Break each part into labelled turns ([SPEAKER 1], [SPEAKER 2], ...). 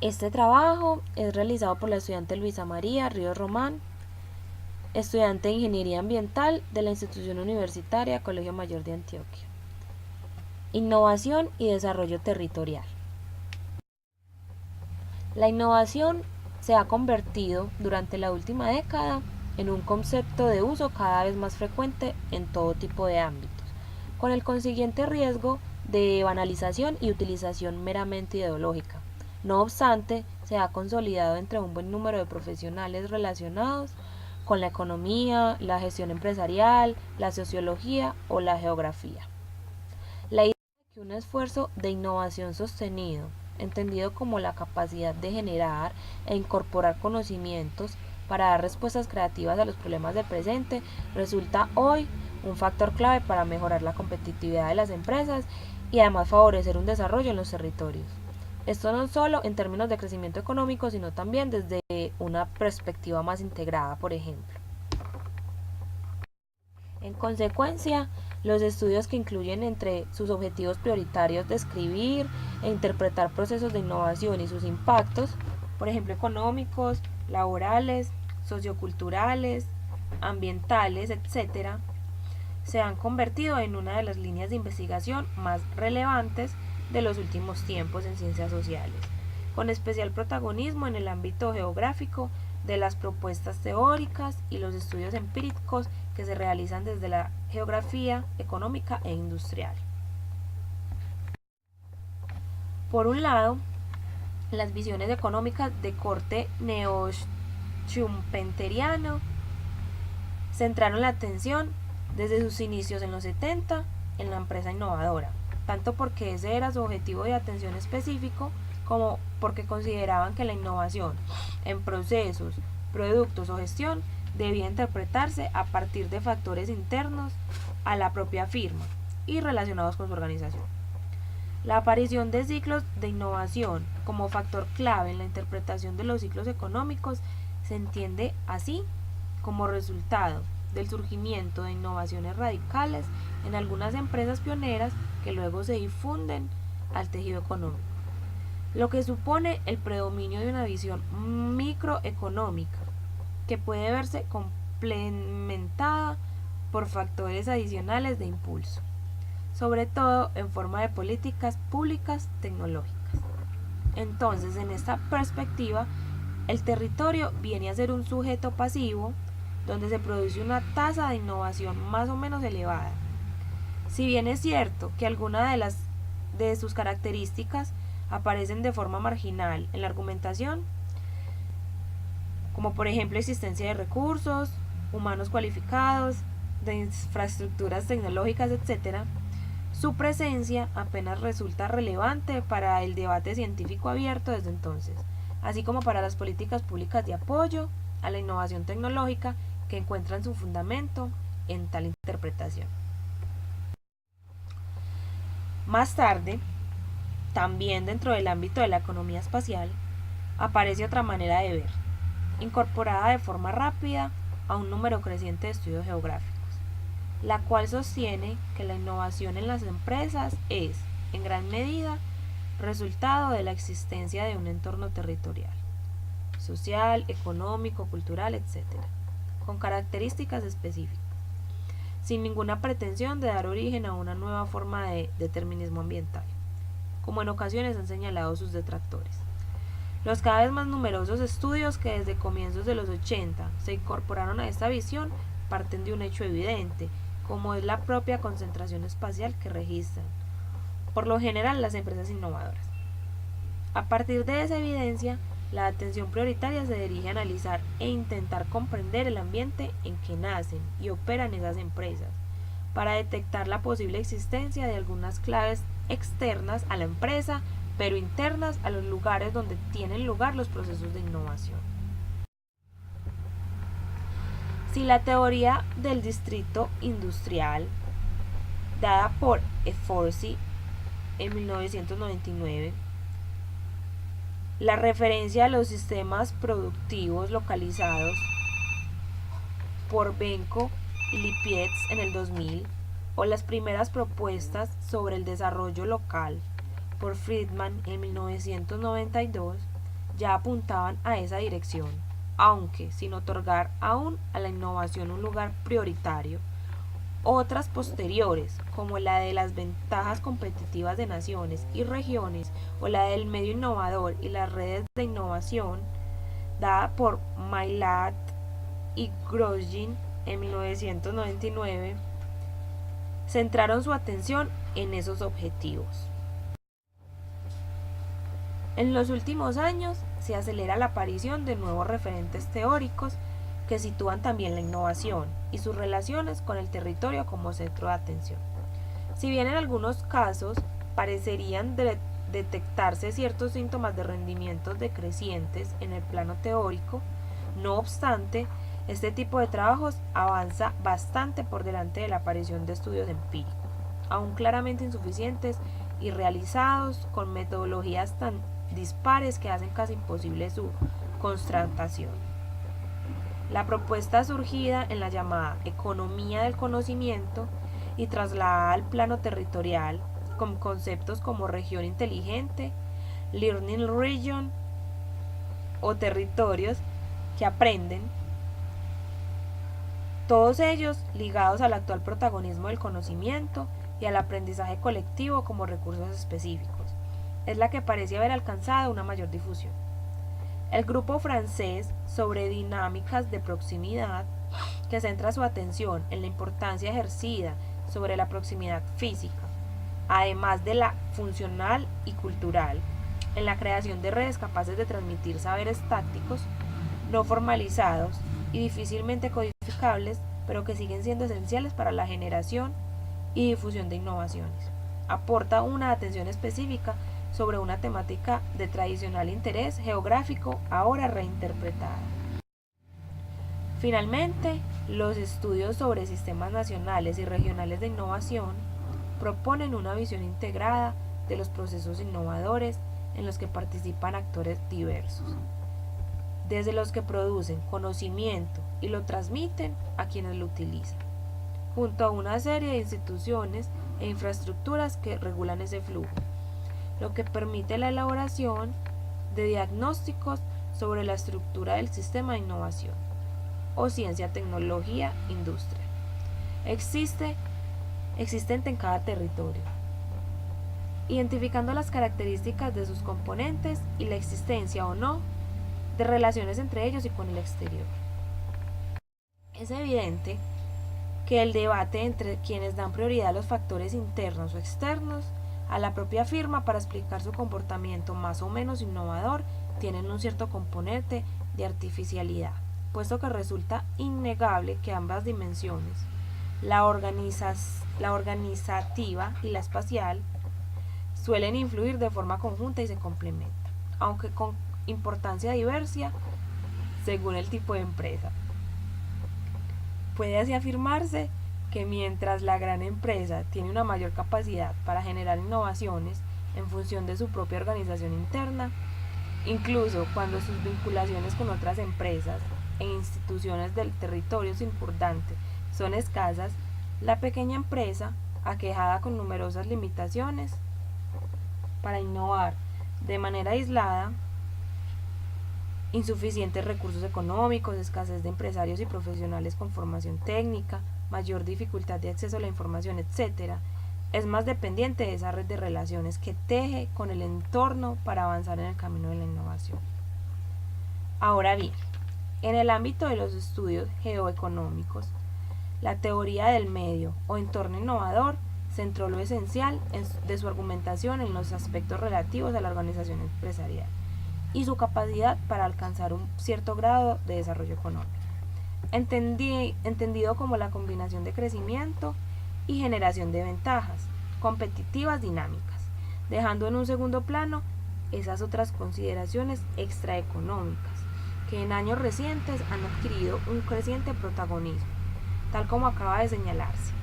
[SPEAKER 1] Este trabajo es realizado por la estudiante Luisa María Ríos Román, estudiante de Ingeniería Ambiental de la institución universitaria Colegio Mayor de Antioquia. Innovación y desarrollo territorial. La innovación se ha convertido durante la última década en un concepto de uso cada vez más frecuente en todo tipo de ámbitos, con el consiguiente riesgo de banalización y utilización meramente ideológica. No obstante, se ha consolidado entre un buen número de profesionales relacionados con la economía, la gestión empresarial, la sociología o la geografía. La idea de que un esfuerzo de innovación sostenido, entendido como la capacidad de generar e incorporar conocimientos para dar respuestas creativas a los problemas del presente, resulta hoy un factor clave para mejorar la competitividad de las empresas y además favorecer un desarrollo en los territorios. Esto no solo en términos de crecimiento económico, sino también desde una perspectiva más integrada, por ejemplo. En consecuencia, los estudios que incluyen entre sus objetivos prioritarios describir e interpretar procesos de innovación y sus impactos, por ejemplo, económicos, laborales, socioculturales, ambientales, etc., se han convertido en una de las líneas de investigación más relevantes de los últimos tiempos en ciencias sociales, con especial protagonismo en el ámbito geográfico de las propuestas teóricas y los estudios empíricos que se realizan desde la geografía económica e industrial. Por un lado, las visiones económicas de corte neo-schumpeteriano centraron la atención desde sus inicios en los 70 en la empresa innovadora, tanto porque ese era su objetivo de atención específico como porque consideraban que la innovación en procesos, productos o gestión debía interpretarse a partir de factores internos a la propia firma y relacionados con su organización. La aparición de ciclos de innovación como factor clave en la interpretación de los ciclos económicos se entiende así como resultado del surgimiento de innovaciones radicales en algunas empresas pioneras que luego se difunden al tejido económico, lo que supone el predominio de una visión microeconómica que puede verse complementada por factores adicionales de impulso, sobre todo en forma de políticas públicas tecnológicas. Entonces, en esta perspectiva, el territorio viene a ser un sujeto pasivo donde se produce una tasa de innovación más o menos elevada. Si bien es cierto que algunas de sus características aparecen de forma marginal en la argumentación, como por ejemplo existencia de recursos humanos cualificados, de infraestructuras tecnológicas, etc., su presencia apenas resulta relevante para el debate científico abierto desde entonces, así como para las políticas públicas de apoyo a la innovación tecnológica que encuentran su fundamento en tal interpretación. Más tarde, también dentro del ámbito de la economía espacial, aparece otra manera de ver, incorporada de forma rápida a un número creciente de estudios geográficos, la cual sostiene que la innovación en las empresas es, en gran medida, resultado de la existencia de un entorno territorial, social, económico, cultural, etc., con características específicas, sin ninguna pretensión de dar origen a una nueva forma de determinismo ambiental, como en ocasiones han señalado sus detractores. Los cada vez más numerosos estudios que desde comienzos de los 80 se incorporaron a esta visión parten de un hecho evidente, como es la propia concentración espacial que registran, por lo general, las empresas innovadoras. A partir de esa evidencia, la atención prioritaria se dirige a analizar e intentar comprender el ambiente en que nacen y operan esas empresas, para detectar la posible existencia de algunas claves externas a la empresa, pero internas a los lugares donde tienen lugar los procesos de innovación. Si la teoría del distrito industrial, dada por Efforsi en 1999, la referencia a los sistemas productivos localizados por Benko y Lipietz en el 2000, o las primeras propuestas sobre el desarrollo local por Friedman en 1992, ya apuntaban a esa dirección, aunque sin otorgar aún a la innovación un lugar prioritario. Otras posteriores, como la de las ventajas competitivas de naciones y regiones o la del medio innovador y las redes de innovación, dada por Maillard y Grosjean en 1999, centraron su atención en esos objetivos. En los últimos años se acelera la aparición de nuevos referentes teóricos que sitúan también la innovación y sus relaciones con el territorio como centro de atención. Si bien en algunos casos parecerían detectarse ciertos síntomas de rendimientos decrecientes en el plano teórico, no obstante, este tipo de trabajos avanza bastante por delante de la aparición de estudios empíricos, aún claramente insuficientes y realizados con metodologías tan dispares que hacen casi imposible su constatación. La propuesta surgida en la llamada economía del conocimiento y trasladada al plano territorial con conceptos como región inteligente, learning region o territorios que aprenden, todos ellos ligados al actual protagonismo del conocimiento y al aprendizaje colectivo como recursos específicos, es la que parece haber alcanzado una mayor difusión. El grupo francés sobre dinámicas de proximidad, que centra su atención en la importancia ejercida sobre la proximidad física, además de la funcional y cultural, en la creación de redes capaces de transmitir saberes tácticos, no formalizados y difícilmente codificables, pero que siguen siendo esenciales para la generación y difusión de innovaciones. Aporta una atención específica sobre una temática de tradicional interés geográfico ahora reinterpretada. Finalmente, los estudios sobre sistemas nacionales y regionales de innovación proponen una visión integrada de los procesos innovadores en los que participan actores diversos, desde los que producen conocimiento y lo transmiten a quienes lo utilizan, junto a una serie de instituciones e infraestructuras que regulan ese flujo, lo que permite la elaboración de diagnósticos sobre la estructura del sistema de innovación o ciencia, tecnología, industria. Existen en cada territorio, identificando las características de sus componentes y la existencia o no de relaciones entre ellos y con el exterior. Es evidente que el debate entre quienes dan prioridad a los factores internos o externos a la propia firma para explicar su comportamiento más o menos innovador tienen un cierto componente de artificialidad, puesto que resulta innegable que ambas dimensiones, la organizativa y la espacial, suelen influir de forma conjunta y se complementan, aunque con importancia diversa según el tipo de empresa. Puede así afirmarse que mientras la gran empresa tiene una mayor capacidad para generar innovaciones en función de su propia organización interna, incluso cuando sus vinculaciones con otras empresas e instituciones del territorio circundante son escasas, la pequeña empresa, aquejada con numerosas limitaciones para innovar de manera aislada, insuficientes recursos económicos, escasez de empresarios y profesionales con formación técnica, mayor dificultad de acceso a la información, etc., es más dependiente de esa red de relaciones que teje con el entorno para avanzar en el camino de la innovación. Ahora bien, en el ámbito de los estudios geoeconómicos, la teoría del medio o entorno innovador centró lo esencial de su argumentación en los aspectos relativos a la organización empresarial y su capacidad para alcanzar un cierto grado de desarrollo económico, entendido como la combinación de crecimiento y generación de ventajas competitivas dinámicas, dejando en un segundo plano esas otras consideraciones extraeconómicas que en años recientes han adquirido un creciente protagonismo, tal como acaba de señalarse.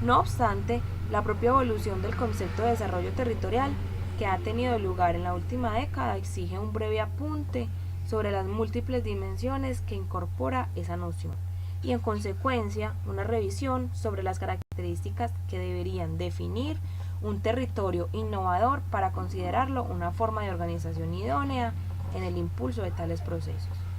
[SPEAKER 1] No obstante, la propia evolución del concepto de desarrollo territorial que ha tenido lugar en la última década exige un breve apunte sobre las múltiples dimensiones que incorpora esa noción y en consecuencia una revisión sobre las características que deberían definir un territorio innovador para considerarlo una forma de organización idónea en el impulso de tales procesos.